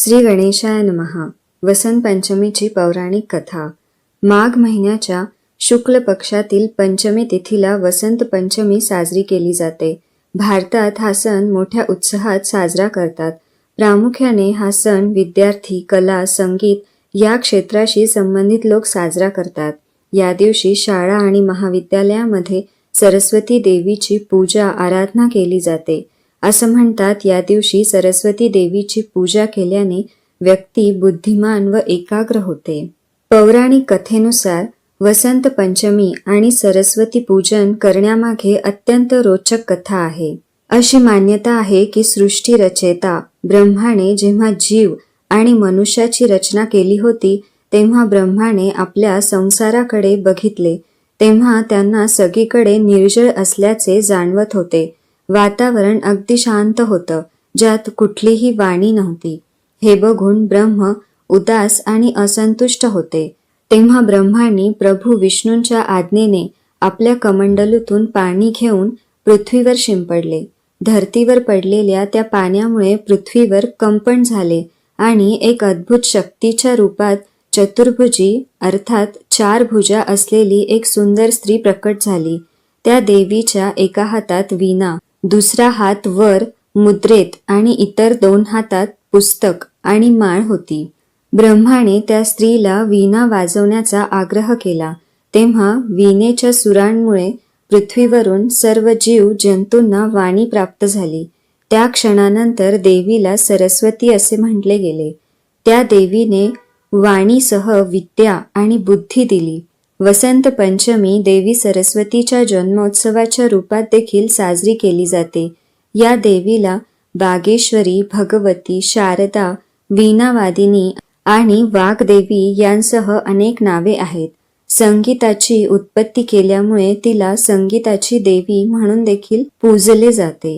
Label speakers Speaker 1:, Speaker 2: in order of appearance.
Speaker 1: श्री गणेशाय नमः. वसंत पंचमीची पौराणिक कथा. माघ महिन्याच्या शुक्ल पक्षातील पंचमी तिथीला वसंत पंचमी साजरी केली जाते. भारतात हा सण मोठ्या उत्साहात साजरा करतात. प्रामुख्याने हा सण विद्यार्थी, कला, संगीत या क्षेत्राशी संबंधित लोक साजरा करतात. या दिवशी शाळा आणि महाविद्यालयामध्ये सरस्वती देवीची पूजा आराधना केली जाते. असं म्हणतात, या दिवशी सरस्वती देवीची पूजा केल्याने व्यक्ती बुद्धिमान व एकाग्र होते. पौराणिक कथेनुसार वसंत पंचमी आणि सरस्वती पूजन करण्यामागे अत्यंत रोचक कथा आहे. अशी मान्यता आहे की सृष्टी रचयिता ब्रह्माने जेव्हा जीव आणि मनुष्याची रचना केली होती, तेव्हा ब्रह्माने आपल्या संसाराकडे बघितले तेव्हा त्यांना सगळीकडे निर्जळ असल्याचे जाणवत होते. वातावरण अगदी शांत होतं, ज्यात कुठलीही वाणी नव्हती. हे बघून ब्रह्म उदास आणि असंतुष्ट होते. तेव्हा ब्रह्माने प्रभू विष्णूंच्या आज्ञेने आपल्या कमंडलूतून पाणी घेऊन पृथ्वीवर शिंपडले. धरतीवर पडलेल्या त्या पाण्यामुळे पृथ्वीवर कंपन झाले आणि एक अद्भुत शक्तीच्या रूपात चतुर्भुजी अर्थात 4 भुजा असलेली एक सुंदर स्त्री प्रकट झाली. त्या देवीच्या एका हातात वीणा, दुसरा हात वर मुद्रेत आणि इतर 2 हातात पुस्तक आणि माळ होती. ब्रह्माने त्या स्त्रीला वीणा वाजवण्याचा आग्रह केला. तेव्हा वीणेच्या सुरांमुळे पृथ्वीवरून सर्व जीव जंतूंना वाणी प्राप्त झाली. त्या क्षणानंतर देवीला सरस्वती असे म्हटले गेले. त्या देवीने वाणीसह विद्या आणि बुद्धी दिली. वसंत पंचमी देवी सरस्वतीच्या जन्मोत्सवाच्या रूपात देखील साजरी केली जाते. या देवीला बागेश्वरी, भगवती, शारदा, वीणावादिनी आणि वाग्देवी यांसह अनेक नावे आहेत. संगीताची उत्पत्ती केल्यामुळे तिला संगीताची देवी म्हणून देखील पूजले जाते.